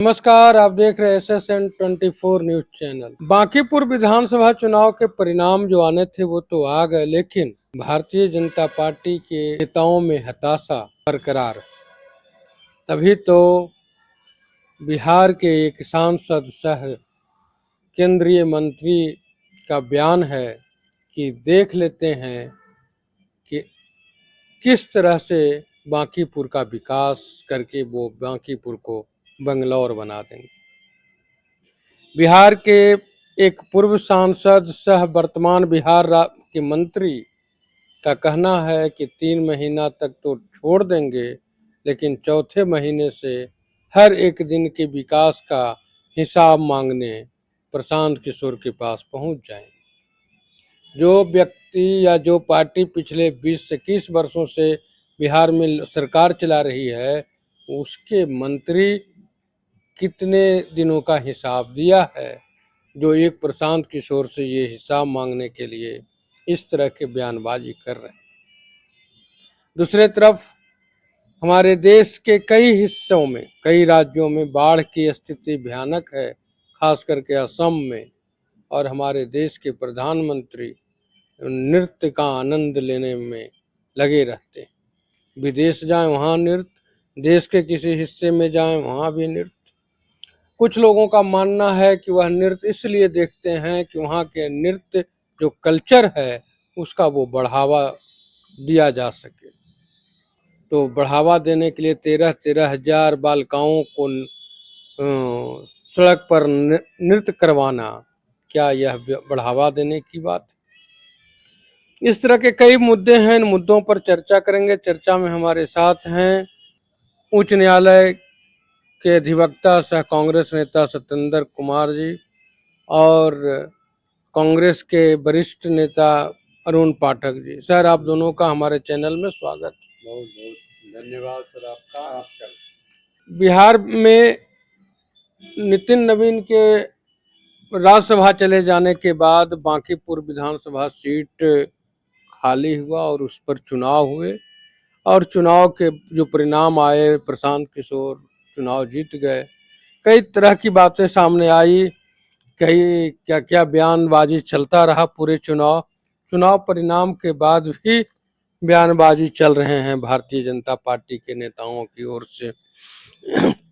नमस्कार, आप देख रहे हैं SSN24 न्यूज चैनल। बांकीपुर विधानसभा चुनाव के परिणाम जो आने थे वो तो आ गए, लेकिन भारतीय जनता पार्टी के नेताओं में हताशा बरकरार। तभी तो बिहार के एक सांसद सह केंद्रीय मंत्री का बयान है कि देख लेते हैं कि किस तरह से बांकीपुर का विकास करके वो बांकीपुर को बंगलौर बना देंगे। बिहार के एक पूर्व सांसद सह वर्तमान बिहार के मंत्री का कहना है कि 3 महीना तक तो छोड़ देंगे, लेकिन चौथे महीने से हर एक दिन के विकास का हिसाब मांगने प्रशांत किशोर के पास पहुंच जाएंगे। जो व्यक्ति या जो पार्टी पिछले 20 से 21 वर्षों से बिहार में सरकार चला रही है, उसके मंत्री कितने दिनों का हिसाब दिया है, जो एक प्रशांत किशोर से ये हिसाब मांगने के लिए इस तरह के बयानबाजी कर रहे हैं। दूसरे तरफ हमारे देश के कई हिस्सों में, कई राज्यों में बाढ़ की स्थिति भयानक है, खास करके असम में। और हमारे देश के प्रधानमंत्री नृत्य का आनंद लेने में लगे रहते हैं। विदेश जाएं वहाँ नृत्य, देश के किसी हिस्से में जाएं वहाँ भी नृत्य। कुछ लोगों का मानना है कि वह नृत्य इसलिए देखते हैं कि वहाँ के नृत्य जो कल्चर है उसका वो बढ़ावा दिया जा सके। तो बढ़ावा देने के लिए 13-13 हजार बालिकाओं को सड़क पर नृत्य करवाना, क्या यह बढ़ावा देने की बात? इस तरह के कई मुद्दे हैं, इन मुद्दों पर चर्चा करेंगे। चर्चा में हमारे साथ हैं उच्च न्यायालय के अधिवक्ता सह कांग्रेस नेता सत्येंद्र कुमार जी और कांग्रेस के वरिष्ठ नेता अरुण पाठक जी। सर, आप दोनों का हमारे चैनल में स्वागत। बहुत बहुत धन्यवाद सर आपका। बिहार में नितिन नवीन के राज्यसभा चले जाने के बाद बांकीपुर विधानसभा सीट खाली हुआ और उस पर चुनाव हुए, और चुनाव के जो परिणाम आए, प्रशांत किशोर चुनाव जीत गए। कई तरह की बातें सामने आई, कई क्या क्या बयानबाजी चलता रहा पूरे चुनाव परिणाम के बाद भी बयानबाजी चल रहे हैं भारतीय जनता पार्टी के नेताओं की ओर से।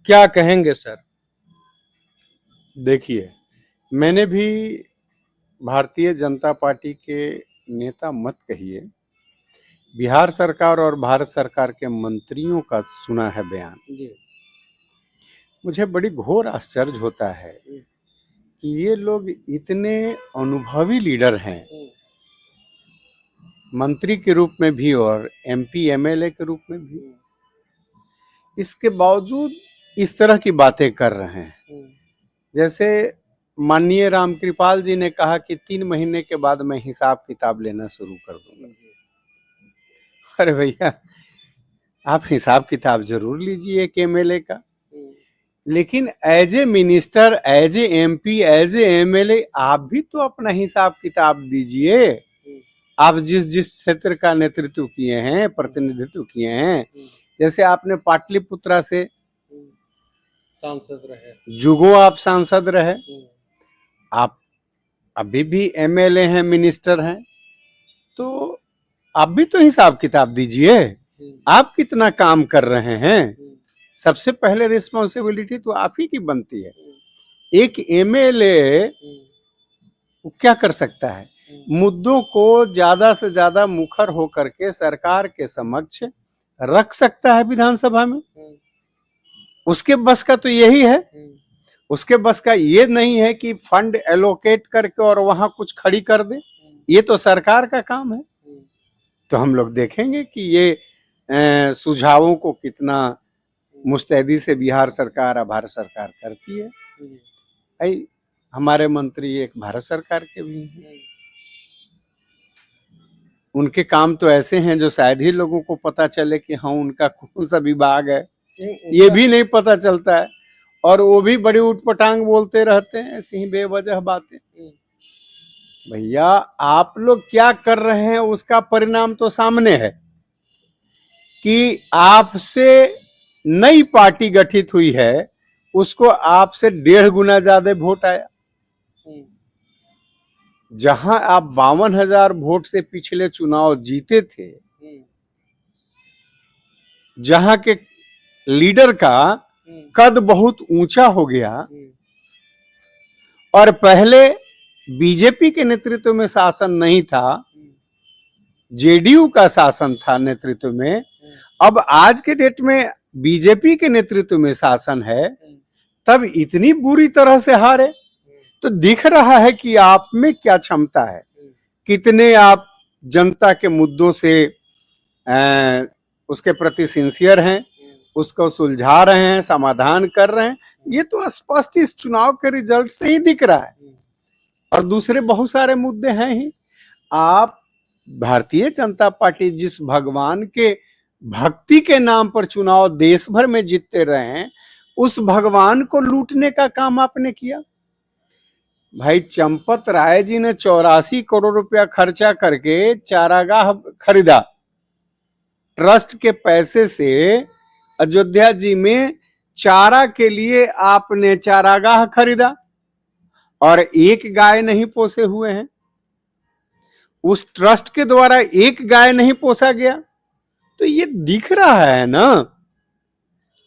क्या कहेंगे सर? देखिए, मैंने भी भारतीय जनता पार्टी के नेता मत कहिए, बिहार सरकार और भारत सरकार के मंत्रियों का सुना है बयान। जी। मुझे बड़ी घोर आश्चर्य होता है कि ये लोग इतने अनुभवी लीडर हैं, मंत्री के रूप में भी और MP MLA के रूप में भी, इसके बावजूद इस तरह की बातें कर रहे हैं। जैसे माननीय रामकृपाल जी ने कहा कि 3 महीने के बाद मैं हिसाब किताब लेना शुरू कर दूंगा। अरे भैया, आप हिसाब किताब जरूर लीजिए एक MLA का, लेकिन as a minister, as a MP, as a MLA आप भी तो अपना हिसाब किताब दीजिए। आप जिस जिस क्षेत्र का नेतृत्व किए हैं, प्रतिनिधित्व किए हैं, जैसे आपने पाटलिपुत्रा से सांसद रहे, जुगो आप सांसद रहे, आप अभी भी MLA हैं, मिनिस्टर हैं, तो आप भी तो हिसाब किताब दीजिए। आप कितना काम कर रहे हैं, सबसे पहले रिस्पॉन्सिबिलिटी तो आप ही की बनती है। एक MLA क्या कर सकता है? मुद्दों को ज्यादा से ज्यादा मुखर होकर के सरकार के समक्ष रख सकता है विधानसभा में। उसके बस का तो यही है। उसके बस का ये नहीं है कि फंड एलोकेट करके और वहां कुछ खड़ी कर दे। ये तो सरकार का काम है। तो हम लोग देखेंगे कि ये सुझावों को कितना मुस्तैदी से बिहार सरकार और भारत सरकार करती है। हमारे मंत्री एक भारत सरकार के भी हैं, उनके काम तो ऐसे हैं जो शायद ही लोगों को पता चले कि हाँ उनका कौन सा विभाग है, ये भी नहीं पता चलता है। और वो भी बड़ी उटपटांग बोलते रहते हैं, ऐसी ही बेवजह बातें। भैया, आप लोग क्या कर रहे हैं उसका परिणाम तो सामने है कि आपसे नई पार्टी गठित हुई है, उसको आपसे 1.5 गुना ज्यादा वोट आया। जहां आप 52,000 वोट से पिछले चुनाव जीते थे, जहां के लीडर का कद बहुत ऊंचा हो गया और पहले बीजेपी के नेतृत्व में शासन नहीं था, जेडीयू का शासन था नेतृत्व में, अब आज के डेट में बीजेपी के नेतृत्व में शासन है, तब इतनी बुरी तरह से हारे। तो दिख रहा है कि आप में क्या क्षमता है, कितने आप जनता के मुद्दों से उसके प्रति सिंसियर हैं, उसको सुलझा रहे हैं, समाधान कर रहे हैं। ये तो स्पष्ट इस चुनाव के रिजल्ट से ही दिख रहा है। और दूसरे बहुत सारे मुद्दे हैं ही। आप भारतीय जनता पार्टी जिस भगवान के भक्ति के नाम पर चुनाव देश भर में जीतते रहे हैं, उस भगवान को लूटने का काम आपने किया। भाई चंपत राय जी ने 84 करोड़ रुपया खर्चा करके चारागाह खरीदा। ट्रस्ट के पैसे से अयोध्या जी में चारा के लिए आपने चारागाह खरीदा और एक गाय नहीं पोसे हुए हैं। उस ट्रस्ट के द्वारा एक गाय नहीं पोसा गया। तो ये दिख रहा है ना,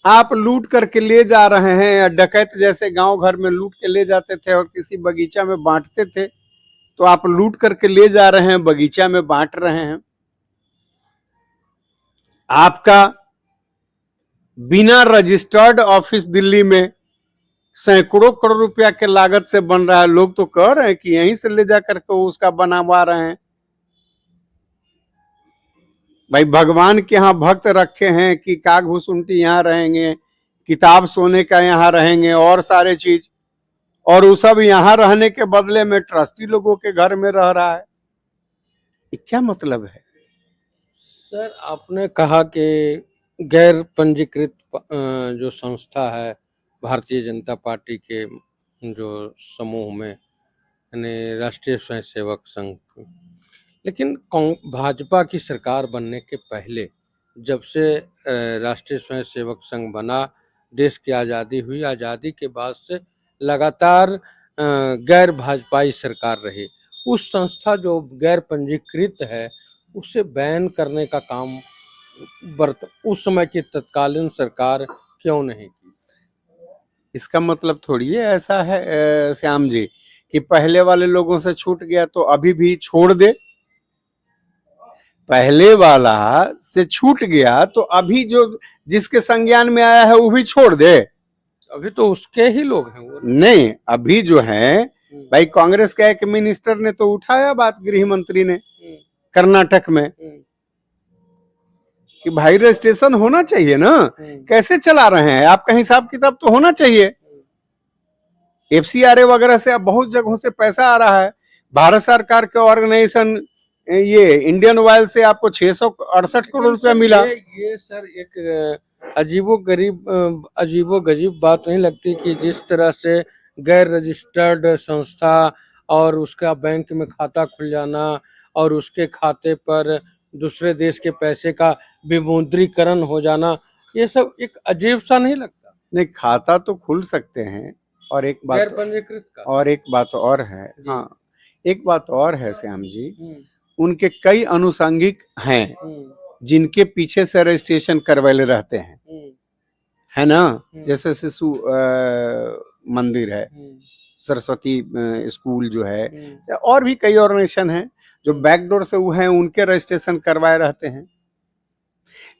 आप लूट करके ले जा रहे हैं। डकैत जैसे गांव घर में लूट के ले जाते थे और किसी बगीचा में बांटते थे, तो आप लूट करके ले जा रहे हैं, बगीचा में बांट रहे हैं। आपका बिना रजिस्टर्ड ऑफिस दिल्ली में सैकड़ों करोड़ रुपया के लागत से बन रहा है। लोग तो कह रहे हैं कि यहीं से ले जाकर के उसका बनवा रहे हैं। भाई भगवान के यहाँ भक्त रखे हैं कि काग भूसुंटी यहाँ रहेंगे, किताब सोने का यहाँ रहेंगे और सारे चीज, और वो सब यहाँ रहने के बदले में ट्रस्टी लोगों के घर में रह रहा है। ये क्या मतलब है? सर, आपने कहा कि गैर पंजीकृत जो संस्था है भारतीय जनता पार्टी के जो समूह में, यानी राष्ट्रीय स्वयंसेवक संघ, लेकिन भाजपा की सरकार बनने के पहले, जब से राष्ट्रीय स्वयंसेवक संघ बना, देश की आज़ादी हुई, आज़ादी के बाद से लगातार गैर भाजपाई सरकार रही। उस संस्था जो गैर पंजीकृत है उसे बैन करने का काम उस समय की तत्कालीन सरकार क्यों नहीं की? इसका मतलब थोड़ी है ऐसा है श्याम जी कि पहले वाले लोगों से छूट गया तो अभी भी छोड़ दे। पहले वाला से छूट गया तो अभी जो जिसके संज्ञान में आया है वो भी छोड़ दे। अभी तो उसके ही लोग हैं वो। नहीं, अभी जो है भाई कांग्रेस का एक मिनिस्टर ने तो उठाया बात, गृह मंत्री ने कर्नाटक में, कि भाई रजिस्ट्रेशन होना चाहिए ना। कैसे चला रहे हैं आपका हिसाब किताब तो होना चाहिए। FCRA वगैरह से अब बहुत जगहों से पैसा आ रहा है। भारत सरकार के ऑर्गेनाइजेशन ये इंडियन ऑयल से आपको 668 करोड़ रुपया मिला। ये सर एक अजीबो-गरीब बात नहीं लगती कि जिस तरह से गैर रजिस्टर्ड संस्था और उसका बैंक में खाता खुल जाना और उसके खाते पर दूसरे देश के पैसे का विमुद्रीकरण हो जाना, ये सब एक अजीब सा नहीं लगता? नहीं, खाता तो खुल सकते हैं। और एक बात, गैर पंजीकृत का, और एक बात और है, हाँ एक बात और है श्याम जी, उनके कई अनुषंगिक हैं जिनके पीछे से रजिस्ट्रेशन करवाले रहते हैं, है ना। जैसे शिशु मंदिर है, सरस्वती स्कूल जो है, और भी कई ऑर्गेनाइजेशन हैं जो बैकडोर से वो हैं, उनके रजिस्ट्रेशन करवाए रहते हैं।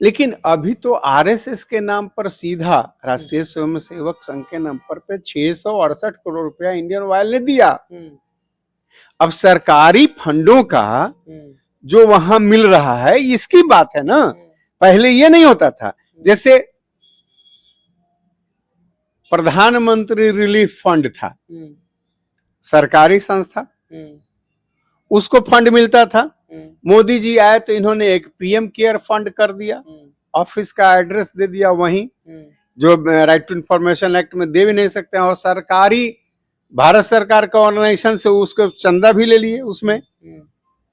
लेकिन अभी तो RSS के नाम पर सीधा राष्ट्रीय स्वयंसेवक संघ के नाम पर 668 करोड़ रुपया इंडियन ऑयल ने दिया। अब सरकारी फंडों का जो वहां मिल रहा है इसकी बात है ना। पहले ये नहीं होता था। जैसे प्रधानमंत्री रिलीफ फंड था, सरकारी संस्था, उसको फंड मिलता था। मोदी जी आए तो इन्होंने एक PM केयर फंड कर दिया, ऑफिस का एड्रेस दे दिया वहीं, जो राइट टू इंफॉर्मेशन एक्ट में दे भी नहीं सकते हैं। और सरकारी भारत सरकार का ऑर्गेनाइजेशन से उसको चंदा भी ले लिए, उसमें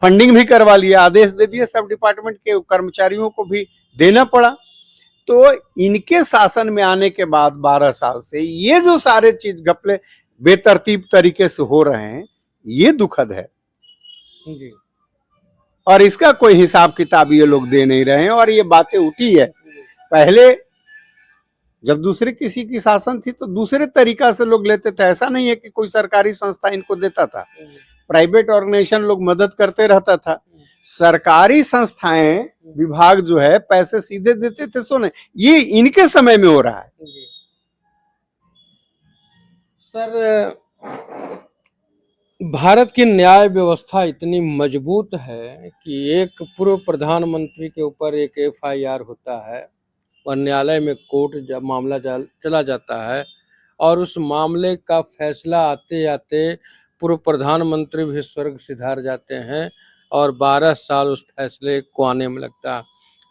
फंडिंग भी करवा लिया, आदेश दे दिए, सब डिपार्टमेंट के कर्मचारियों को भी देना पड़ा। तो इनके शासन में आने के बाद 12 साल से ये जो सारे चीज घपले बेतरतीब तरीके से हो रहे हैं, ये दुखद है जी। और इसका कोई हिसाब किताब ये लोग दे नहीं रहे हैं। और ये बातें उठी है, पहले जब दूसरे किसी की शासन थी तो दूसरे तरीका से लोग लेते थे। ऐसा नहीं है कि कोई सरकारी संस्था इनको देता था, प्राइवेट ऑर्गेनाइजेशन लोग मदद करते रहता था। सरकारी संस्थाएं विभाग जो है पैसे सीधे देते थे सोने, ये इनके समय में हो रहा है। सर, भारत की न्याय व्यवस्था इतनी मजबूत है कि एक पूर्व प्रधानमंत्री के ऊपर एक एफआईआर होता है और न्यायालय में कोर्ट मामला चला जाता है और उस मामले का फैसला आते आते पूर्व प्रधानमंत्री भी स्वर्ग सिधार जाते हैं और 12 साल उस फैसले को आने में लगता है।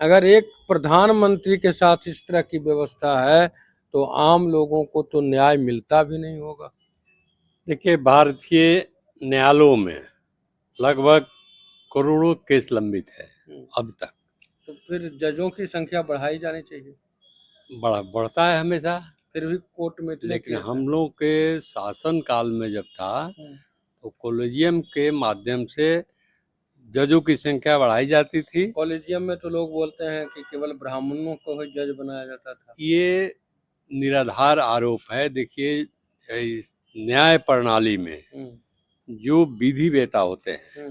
अगर एक प्रधानमंत्री के साथ इस तरह की व्यवस्था है तो आम लोगों को तो न्याय मिलता भी नहीं होगा। देखिए, भारतीय न्यायालयों में लगभग करोड़ों केस लंबित है अब तक। तो फिर जजों की संख्या बढ़ाई जानी चाहिए। बढ़ता है हमेशा, फिर भी कोर्ट में इतने लेकिन केस हैं। हम लोग के शासन काल में जब था तो कॉलेजियम के माध्यम से जजों की संख्या बढ़ाई जाती थी। कॉलेजियम में तो लोग बोलते हैं कि केवल ब्राह्मणों को ही जज बनाया जाता था। ये निराधार आरोप है। देखिए, इस न्याय प्रणाली में जो विधि वेता होते हैं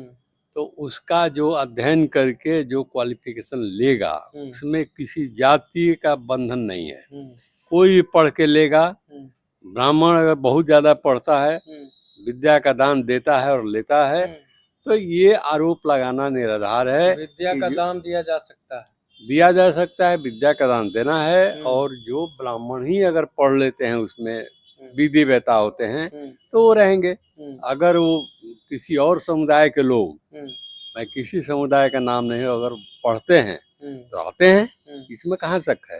तो उसका जो अध्ययन करके जो क्वालिफिकेशन लेगा उसमें किसी जाति का बंधन नहीं है। कोई भी पढ़ के लेगा। ब्राह्मण अगर बहुत ज्यादा पढ़ता है, विद्या का दान देता है और लेता है, तो ये आरोप लगाना निराधार है। विद्या का दान दिया जा सकता है, विद्या का दान देना है। और जो ब्राह्मण ही अगर पढ़ लेते हैं उसमें विधि वेता होते हैं तो वो रहेंगे। अगर वो किसी और समुदाय के लोग, मैं किसी समुदाय का नाम नहीं, अगर पढ़ते हैं तो आते हैं, इसमें कहाँ शक है।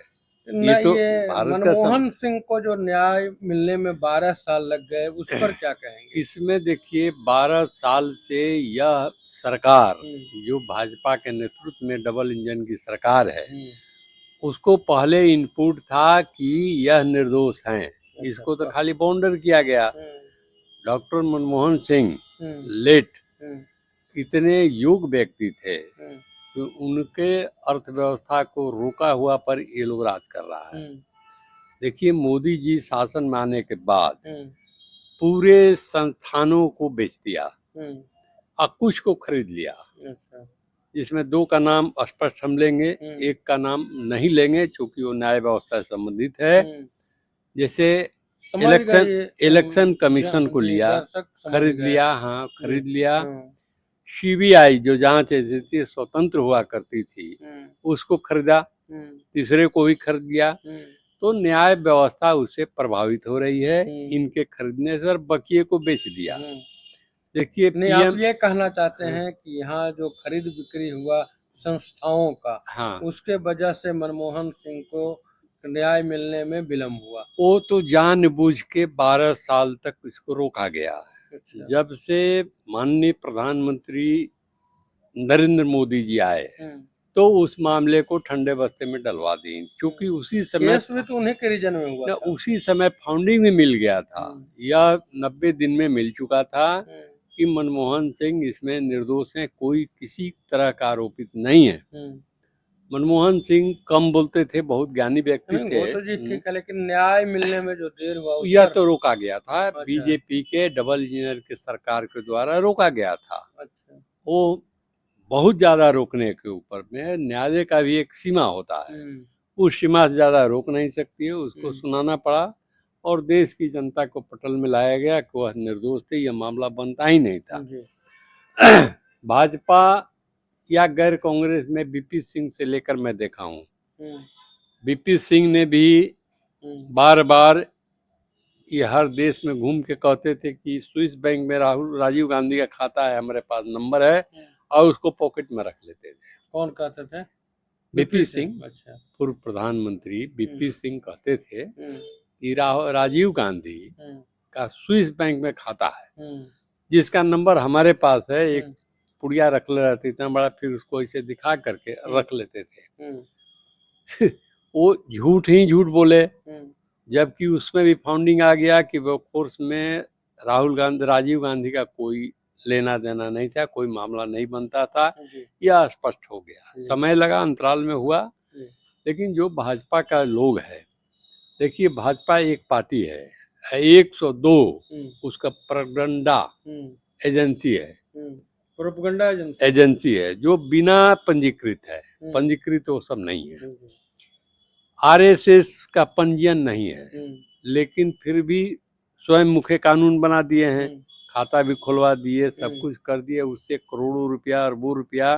ये तो भारत का मनमोहन सिंह को जो न्याय मिलने में 12 साल लग गए, उस पर क्या कहेंगे? इसमें देखिए, 12 साल से यह सरकार जो भाजपा के नेतृत्व में डबल इंजन की सरकार है, उसको पहले इनपुट था कि यह निर्दोष हैं, इसको तो खाली बाउंडर किया गया। डॉक्टर मनमोहन सिंह लेट इतने योग्य व्यक्ति थे तो उनके अर्थव्यवस्था को रोका हुआ पर ये लोग राज कर रहा है। देखिए, मोदी जी शासन में आने के बाद पूरे संस्थानों को बेच दिया और कुछ को खरीद लिया। इसमें दो का नाम स्पष्ट हम लेंगे, एक का नाम नहीं लेंगे क्योंकि वो न्याय व्यवस्था से संबंधित है। जैसे इलेक्शन कमीशन को लिया, खरीद लिया। हाँ, खरीद लिया। सीबीआई जो जांच एजेंसी स्वतंत्र हुआ करती थी उसको खरीदा, तीसरे को भी खरीद लिया। तो न्याय व्यवस्था उससे प्रभावित हो रही है इनके खरीदने से, और बकिए को बेच दिया। देखिए, आप ये कहना चाहते हैं कि यहाँ जो खरीद बिक्री हुआ संस्थाओं का, हाँ, उसके वजह से मनमोहन सिंह को न्याय मिलने में विलम्ब हुआ। वो तो जानबूझ के 12 साल तक इसको रोका गया। जब से माननीय प्रधानमंत्री नरेंद्र मोदी जी आए तो उस मामले को ठंडे बस्ते में डलवा दी, क्योंकि उसी समय तो उन्हीं के रीजन में हुआ था। उसी समय फाउंडिंग में मिल गया था। यह 90 दिन में मिल चुका था कि मनमोहन सिंह इसमें निर्दोष हैं, कोई किसी तरह का आरोपित नहीं है। मनमोहन सिंह कम बोलते थे, बहुत ज्ञानी व्यक्ति थे। वो तो जी ठीक है, लेकिन न्याय मिलने में जो देर हुआ यह तो रोका गया था। बीजेपी के डबल इंजन के सरकार के द्वारा रोका गया था। अच्छा। वो बहुत ज्यादा रोकने के ऊपर में न्यायालय का भी एक सीमा होता है, उस सीमा से ज्यादा रोक नहीं सकती है। उसको सुनाना पड़ा और देश की जनता को पटल में लाया गया कि वह निर्दोष थे, यह मामला बनता ही नहीं था। भाजपा या गैर कांग्रेस में बीपी सिंह से लेकर मैं देखा हूँ, बीपी सिंह ने भी बार बार ये हर देश में घूम के कहते थे कि स्विस बैंक में राजीव गांधी का खाता है, हमारे पास नंबर है, और उसको पॉकेट में रख लेते थे। कौन कहते थे? बीपी सिंह। अच्छा। पूर्व प्रधानमंत्री बीपी सिंह कहते थे कि राजीव गांधी का स्विस बैंक में खाता है, जिसका नंबर हमारे पास है। एक पुड़िया रख ले रहती इतना बड़ा, फिर उसको इसे दिखा करके रख लेते थे। वो झूठ ही झूठ बोले, जबकि उसमें भी फाउंडिंग आ गया कि वर्कफोर्स में राजीव गांधी का कोई लेना देना नहीं था, कोई मामला नहीं बनता था, यह स्पष्ट हो गया। समय लगा, अंतराल में हुआ, लेकिन जो भाजपा का लोग है, देखिए भाजपा एक पार्टी है, 102 उसका प्रोपेगेंडा एजेंसी है, प्रोपेगेंडा एजेंसी है जो बिना पंजीकृत है, पंजीकृत वो सब नहीं है। आरएसएस का पंजीयन नहीं है, लेकिन फिर भी स्वयं मुखे कानून बना दिए हैं, खाता भी खुलवा दिए, सब कुछ कर दिए, उससे करोड़ों रुपया, अरबों रुपया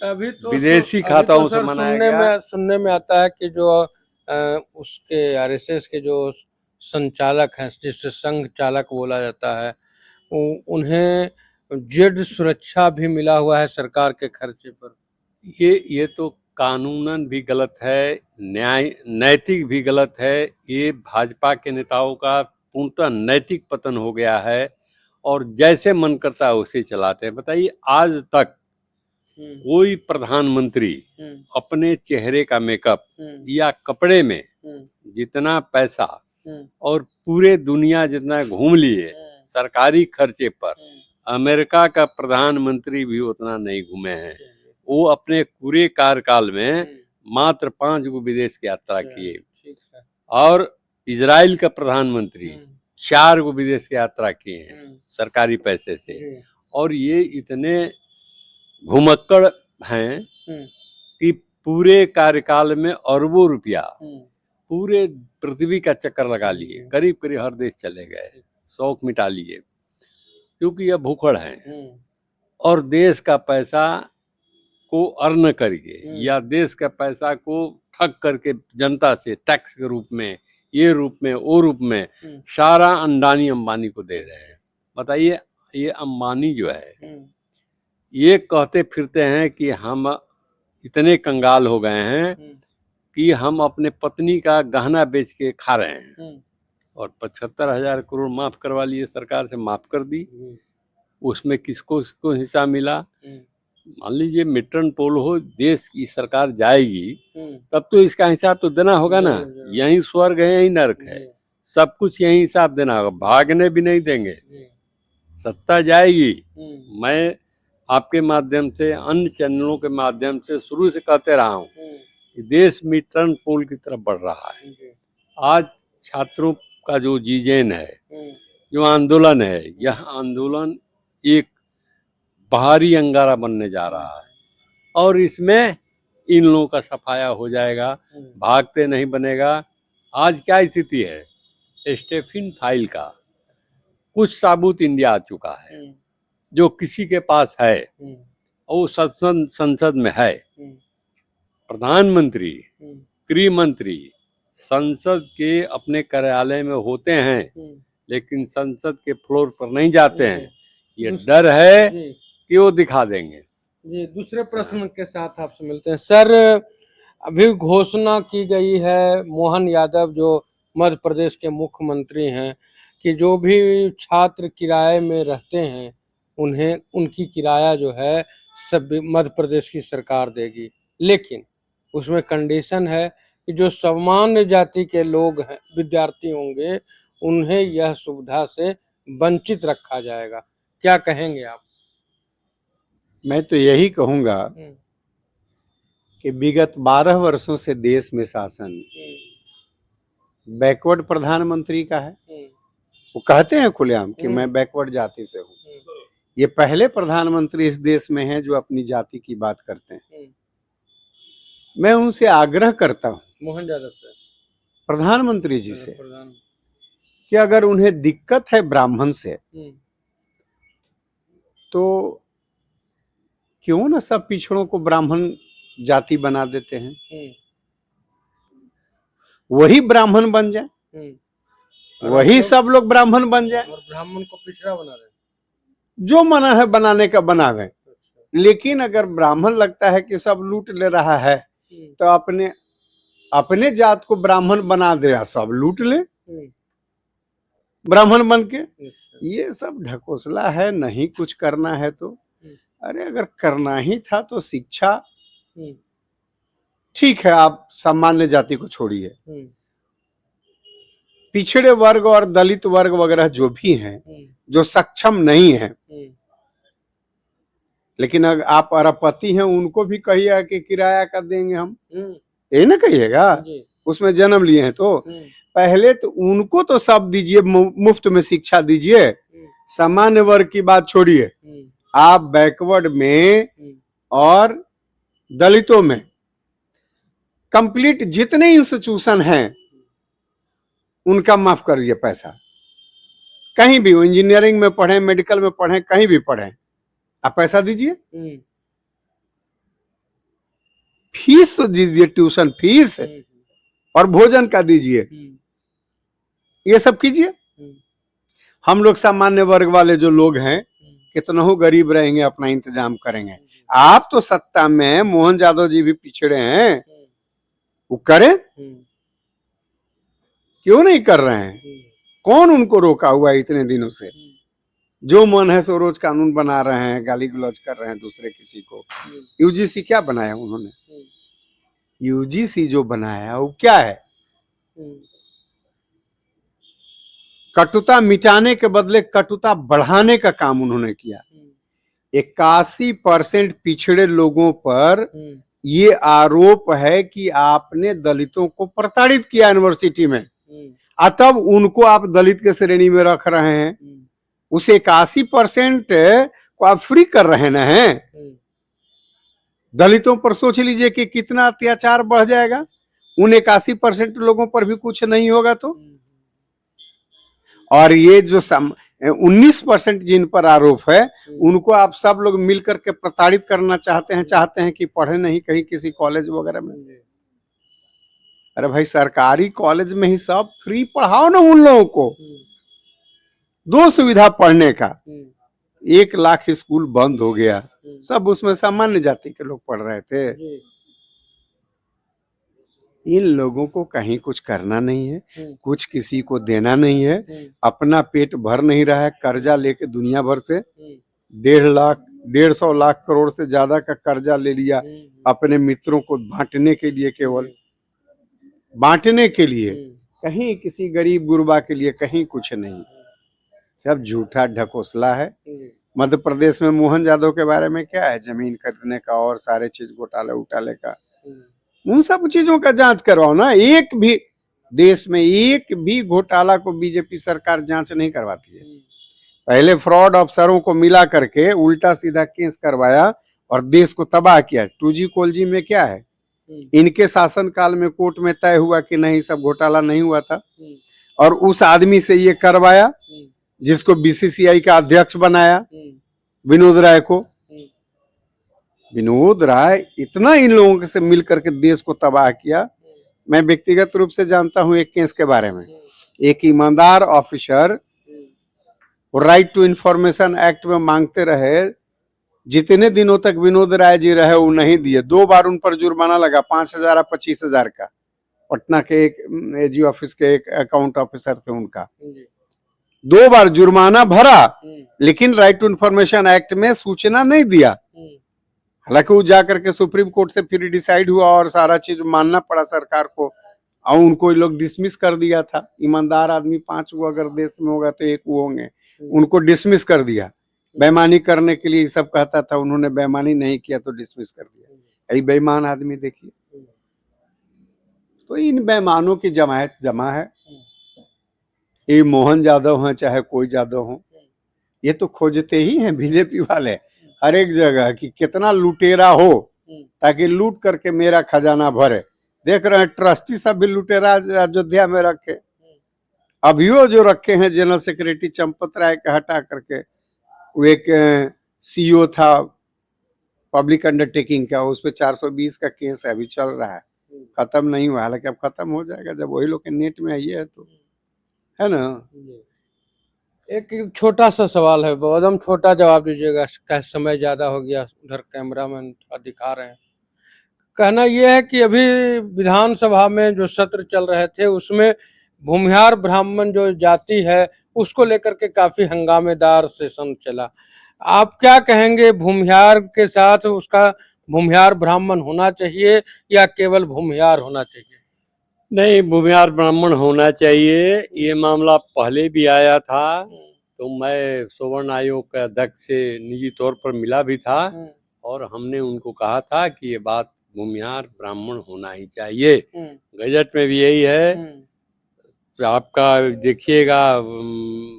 अभी तो विदेशी खाताओं से मनाया गया। सुनने में आता है कि जो उसके आरएसएस के जो संचालक हैं, जिसे संघ चालक बोला जाता है, उन्हें जेड सुरक्षा भी मिला हुआ है सरकार के खर्चे पर। ये तो कानूनन भी गलत है, नैतिक भी गलत है। ये भाजपा के नेताओं का पूर्णतः नैतिक पतन हो गया है और जैसे मन करता है उसे चलाते हैं। बताइए, आज तक कोई प्रधानमंत्री अपने चेहरे का मेकअप या कपड़े में जितना पैसा और पूरे दुनिया जितना घूम लिए सरकारी खर्चे पर, अमेरिका का प्रधानमंत्री भी उतना नहीं घूमे हैं। वो अपने पूरे कार्यकाल में मात्र 5 गो विदेश की यात्रा किए और इजराइल का प्रधानमंत्री 4 गो विदेश की यात्रा किए हैं सरकारी पैसे से। और ये इतने घुमक्कड़ हैं कि पूरे कार्यकाल में अरबों रुपया पूरे पृथ्वी का चक्कर लगा लिए, करीब करीब हर देश चले गए, शौक मिटा लिए, क्योंकि यह भूखड़ हैं और देश का पैसा को अर्न करके या देश का पैसा को ठग करके जनता से टैक्स के रूप में, ये रूप में, वो रूप में सारा अंडानी अंबानी को दे रहे हैं। बताइए, ये अंबानी जो है ये कहते फिरते हैं कि हम इतने कंगाल हो गए हैं कि हम अपने पत्नी का गहना बेच के खा रहे हैं और 75,000 करोड़ माफ करवा लिए, सरकार से माफ कर दी। उसमें किसको हिस्सा मिला? मान लीजिए मिट्टन पोल हो, देश की सरकार जाएगी तब तो इसका हिसाब तो देना होगा ना। यही स्वर्ग है, यही नरक है, सब कुछ यही हिसाब देना होगा, भागने भी नहीं देंगे। सत्ता जाएगी। मैं आपके माध्यम से, अन्य चैनलों के माध्यम से शुरू से कहते रहा हूँ कि देश मिट्टन पोल की तरफ बढ़ रहा है। आज छात्रों का जो जीजेन है, जो आंदोलन है, यह आंदोलन एक बाहरी अंगारा बनने जा रहा है और इसमें इन लोगों का सफाया हो जाएगा, भागते नहीं बनेगा। आज क्या स्थिति है? स्टेफिन फाइल का कुछ साबुत इंडिया आ चुका है जो किसी के पास है और संसद में है। प्रधानमंत्री, गृह मंत्री संसद के अपने कार्यालय में होते हैं लेकिन संसद के फ्लोर पर नहीं जाते हैं। ये डर है कि वो दिखा देंगे। जी, दूसरे प्रश्न के साथ आपसे मिलते हैं। सर, अभी घोषणा की गई है, मोहन यादव जो मध्य प्रदेश के मुख्यमंत्री हैं, कि जो भी छात्र किराए में रहते हैं उन्हें उनकी किराया जो है सब मध्य प्रदेश की सरकार देगी, लेकिन उसमें कंडीशन है कि जो सामान्य जाति के लोग हैं, विद्यार्थी होंगे, उन्हें यह सुविधा से वंचित रखा जाएगा। क्या कहेंगे आप? मैं तो यही कहूंगा कि विगत 12 वर्षों से देश में शासन बैकवर्ड प्रधानमंत्री का है। वो कहते हैं खुलेआम कि मैं बैकवर्ड जाति से हूँ। ये पहले प्रधानमंत्री इस देश में हैं जो अपनी जाति की बात करते हैं। मैं उनसे आग्रह करता हूँ, मोहन यादव से, प्रधानमंत्री जी से, कि अगर उन्हें दिक्कत है ब्राह्मण से तो क्यों ना सब पिछड़ों को ब्राह्मण जाति बना देते हैं, वही ब्राह्मण बन जाए, वही सब लोग ब्राह्मण बन जाए और ब्राह्मण को पिछड़ा बना दे। जो मना है बनाने का बनावे। लेकिन अगर ब्राह्मण लगता है कि सब लूट ले रहा है तो अपने जात को ब्राह्मण बना दे, सब लूट ले ब्राह्मण बन के। ये सब ढकोसला है। नहीं कुछ करना है तो, अरे अगर करना ही था तो शिक्षा ठीक है, आप सामान्य जाति को छोड़िए, पिछड़े वर्ग और दलित वर्ग वगैरह जो भी हैं, जो सक्षम नहीं है, लेकिन अगर आप अरबपति हैं, उनको भी कहिए कि किराया का देंगे हम, ये ना कहिएगा, उसमें जन्म लिए हैं तो पहले तो उनको तो सब दीजिए, मुफ्त में शिक्षा दीजिए, सामान्य वर्ग की बात छोड़िए। आप बैकवर्ड में और दलितों में कंप्लीट जितने इंस्टीट्यूशन हैं उनका माफ करिए पैसा, कहीं भी वो इंजीनियरिंग में पढ़े, मेडिकल में पढ़े, कहीं भी पढ़े, आप पैसा दीजिए, फीस तो दीजिए, ट्यूशन फीस और भोजन का दीजिए, ये सब कीजिए। हम लोग सामान्य वर्ग वाले जो लोग हैं कितना हो गरीब रहेंगे, अपना इंतजाम करेंगे। आप तो सत्ता में, मोहन यादव जी भी पिछड़े हैं, वो करें, क्यों नहीं कर रहे हैं? कौन उनको रोका हुआ है इतने दिनों से? जो मन है सो रोज कानून बना रहे हैं, गाली गलौज कर रहे हैं दूसरे किसी को। यूजीसी क्या बनाया उन्होंने? यूजीसी जो बनाया वो क्या है? कटुता मिटाने के बदले कटुता बढ़ाने का काम उन्होंने किया। 81% पिछड़े लोगों पर ये आरोप है कि आपने दलितों को प्रताड़ित किया यूनिवर्सिटी में, तब उनको आप दलित के श्रेणी में रख रहे हैं। उस 81% को आप फ्री कर रहे हैं। दलितों पर सोच लीजिए कि कितना अत्याचार बढ़ जाएगा। उन 81% लोगों पर भी कुछ नहीं होगा तो। और ये जो 19% जिन पर आरोप है, उनको आप सब लोग मिलकर के प्रताड़ित करना चाहते हैं कि पढ़े नहीं कहीं किसी कॉलेज वगैरह में। अरे भाई, सरकारी कॉलेज में ही सब फ्री पढ़ाओ ना उन लोगों को। 2 सुविधा पढ़ने का, 1 लाख स्कूल बंद हो गया, सब उसमें सामान्य जाति के लोग पढ़ रहे थे। इन लोगों को कहीं कुछ करना नहीं है, कुछ किसी को देना नहीं है, अपना पेट भर नहीं रहा है, कर्जा लेके दुनिया भर से 1.5 लाख करोड़ से ज्यादा का कर्जा ले लिया अपने मित्रों को बांटने के लिए, केवल बांटने के लिए, कहीं किसी गरीब गुरबा के लिए कहीं कुछ नहीं, सब झूठा ढकोसला है। मध्य प्रदेश में मोहन यादव के बारे में क्या है? जमीन खरीदने का और सारे चीज घोटाले उटाले का, उन सब चीजों का जांच करवाओ ना। एक भी देश में एक भी घोटाला को बीजेपी सरकार जांच नहीं करवाती है। पहले फ्रॉड अफसरों को मिला करके उल्टा सीधा केस करवाया और देश को तबाह किया। 2G कोलजी में क्या है? इनके शासनकाल में कोर्ट में तय हुआ कि नहीं, सब घोटाला नहीं हुआ था, और उस आदमी से ये करवाया जिसको बीसीसीआई का अध्यक्ष बनाया, विनोद राय को। विनोद राय इतना इन लोगों से मिलकर के देश को तबाह किया। मैं व्यक्तिगत रूप से जानता हूं एक केस के बारे में। एक ईमानदार officer right to information act में मांगते रहे, जितने दिनों तक विनोद राय जी रहे वो नहीं दिए। 2 बार उन पर जुर्माना लगा, 5,000 और 25,000 का। पटना के एक एजी ऑफिस के एक अकाउंट ऑफिसर थे, उनका 2 बार जुर्माना भरा, लेकिन राइट टू इंफॉर्मेशन एक्ट में सूचना नहीं दिया। हालांकि वो जाकर के सुप्रीम कोर्ट से फिर डिसाइड हुआ और सारा चीज मानना पड़ा सरकार को, और उनको लोग डिसमिस कर दिया था। ईमानदार आदमी 5 वो अगर देश में होगा तो 1 वो होंगे, उनको डिसमिस कर दिया। बेईमानी करने के लिए सब कहता था, उन्होंने बेईमानी नहीं किया तो डिसमिस कर दिया। यही बेईमान आदमी देखिए। तो इन बेईमानों की जमायत जमा है। ये मोहन यादव हैं चाहे कोई यादव हो, ये तो खोजते ही हैं बीजेपी वाले हर एक जगह कि कितना लुटेरा हो ताकि लूट करके मेरा खजाना भरे। देख रहे हैं ट्रस्टी सब भी लुटेरा अयोध्या में रखे। अभियो जो रखे हैं जनरल सेक्रेटरी चंपत राय के हटा करके, वो एक सीईओ था पब्लिक अंडरटेकिंग का, उस पर 420 का केस है, अभी चल रहा है, खत्म नहीं हुआ। हालांकि अब खत्म हो जाएगा जब वही लोग के नेट में आई है तो, है ना। एक छोटा सा सवाल है, बहुत एकदम छोटा जवाब दीजिएगा, क्या समय ज्यादा हो गया, उधर कैमरामैन दिखा रहे हैं। कहना यह है कि अभी विधानसभा में जो सत्र चल रहे थे उसमें भूमिहार ब्राह्मण जो जाति है उसको लेकर के काफी हंगामेदार सेशन चला। आप क्या कहेंगे? भूमिहार के साथ उसका भूमिहार ब्राह्मण होना चाहिए या केवल भूमिहार होना चाहिए? नहीं, भूमिहार ब्राह्मण होना चाहिए। ये मामला पहले भी आया था, तो मैं सुवर्ण आयोग के अध्यक्ष से निजी तौर पर मिला भी था और हमने उनको कहा था कि ये बात भूमिहार ब्राह्मण होना ही चाहिए। गजट में भी यही है। तो आपका देखिएगा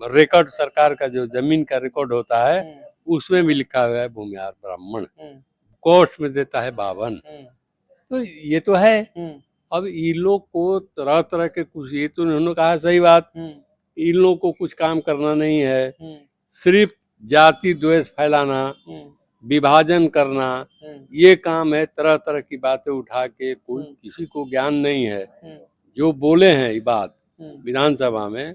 रिकॉर्ड, सरकार का जो जमीन का रिकॉर्ड होता है उसमें भी लिखा हुआ है भूमिहार ब्राह्मण, कोर्ट में देता है 52। तो ये तो है। अब इन लोग को तरह तरह के कुछ, ये तो उन्होंने कहा सही बात, इन लोग को कुछ काम करना नहीं है, सिर्फ जाति द्वेष फैलाना, विभाजन करना, ये काम है। तरह तरह की बातें उठा के, कोई किसी को ज्ञान नहीं है। जो बोले हैं ये बात विधानसभा में,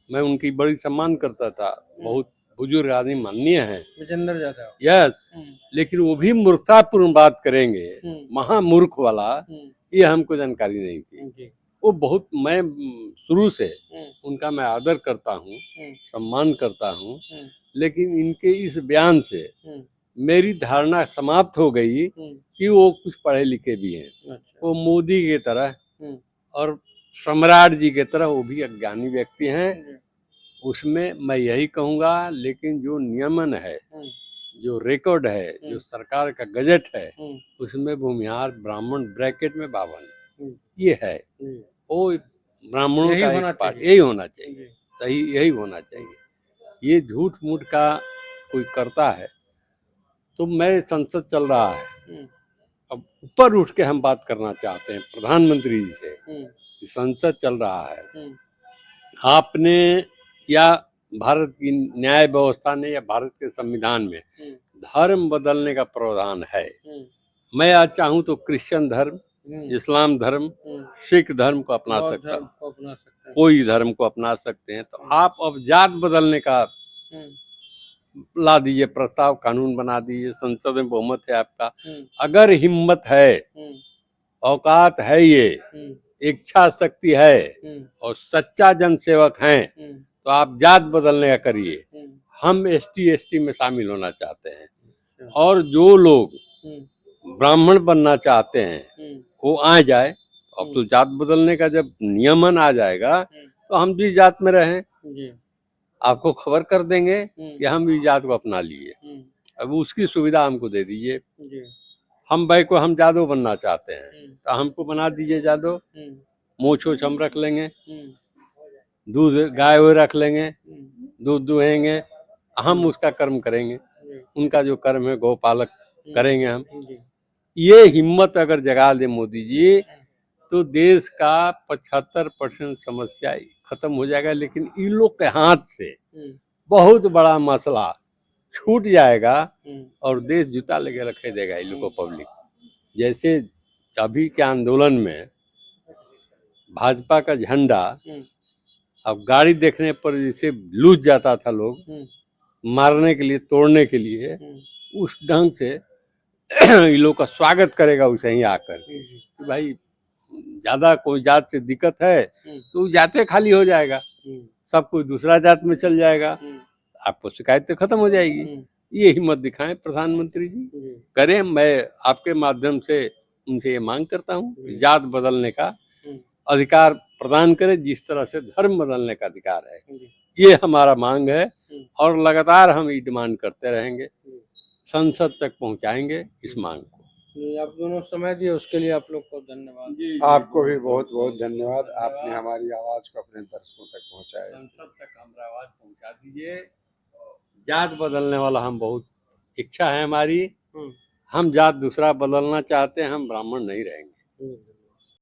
मैं उनकी बड़ी सम्मान करता था, बहुत बुजुर्ग आदमी, माननीय है विजेंद्र यादव। यस, लेकिन वो भी मूर्खतापूर्ण बात करेंगे, महामूर्ख वाला, ये हमको जानकारी नहीं थी। वो बहुत, मैं शुरू से उनका मैं आदर करता हूँ, सम्मान करता हूँ, लेकिन इनके इस बयान से मेरी धारणा समाप्त हो गई कि वो कुछ पढ़े लिखे भी हैं। वो मोदी के तरह और सम्राट जी के तरह वो भी अज्ञानी व्यक्ति हैं। उसमें मैं यही कहूँगा, लेकिन जो नियमन है, जो रिकॉर्ड है, जो सरकार का गजट है, उसमें भूमिहार ब्राह्मण ब्रैकेट में 52 ये है। वो ब्राह्मणों का एक पार्ट यही होना चाहिए, सही यही होना चाहिए। ये झूठ मूठ का कोई करता है तो मैं, संसद चल रहा है, अब ऊपर उठ के हम बात करना चाहते हैं प्रधानमंत्री जी से कि संसद चल रहा है, आपने या भारत की न्याय व्यवस्था ने या भारत के संविधान में धर्म बदलने का प्रावधान है। मैं आज चाहूँ तो क्रिश्चियन धर्म, इस्लाम धर्म, सिख धर्म को अपना सकता हूँ, कोई धर्म को अपना सकते हैं। तो आप अब जात बदलने का ला दीजिए प्रस्ताव, कानून बना दीजिए, संसद में बहुमत है आपका। अगर हिम्मत है, औकात है, ये इच्छा शक्ति है और सच्चा जनसेवक हैं, तो आप जात बदलने का करिए। हम ST में शामिल होना चाहते हैं, और जो लोग ब्राह्मण बनना चाहते हैं वो आ जाए। अब तो जात बदलने का जब नियमन आ जाएगा तो हम भी जात में रहें, आपको खबर कर देंगे कि हम इस जात को अपना लिए। अब उसकी सुविधा हमको दे दीजिए। हम भाई को, हम जादव बनना चाहते हैं तो हमको बना दीजिए जादव, मोछ वोछ हम रख लेंगे, दूध गाय हुए रख लेंगे, दूध दुहेंगे, हम उसका कर्म करेंगे, उनका जो कर्म है गौपालक करेंगे हम। ये हिम्मत अगर जगा दे मोदी जी तो देश का 75% समस्या खत्म हो जाएगा। लेकिन इन लोग के हाथ से बहुत बड़ा मसला छूट जाएगा और देश जूता लेके रखे देगा इन लोग को पब्लिक। जैसे अभी के आंदोलन में भाजपा का झंडा, अब गाड़ी देखने पर जैसे लूट जाता था लोग मारने के लिए, तोड़ने के लिए, उस ढंग से इन लोग का स्वागत करेगा उसे ही आकर कि भाई ज्यादा कोई जात से दिक्कत है तो जाते खाली हो जाएगा, सब कोई दूसरा जात में चल जाएगा, आपको शिकायत तो खत्म हो जाएगी। ये हिम्मत दिखाएं प्रधानमंत्री जी, करें। मैं आपके माध्यम से उनसे ये मांग करता हूँ, जात बदलने का अधिकार प्रदान करें, जिस तरह से धर्म बदलने का अधिकार है। ये हमारा मांग है और लगातार हम ये डिमांड करते रहेंगे, संसद तक पहुंचाएंगे इस मांग को। आप दोनों समय दिए उसके लिए आप लोग को धन्यवाद। आपको भी बहुत बहुत धन्यवाद, आपने हमारी आवाज को अपने दर्शकों तक पहुंचाया। संसद तक हमारी आवाज पहुंचा दीजिए। जात बदलने वाला हम बहुत इच्छा है हमारी, हम जात दूसरा बदलना चाहते हैं, हम ब्राह्मण नहीं रहेंगे।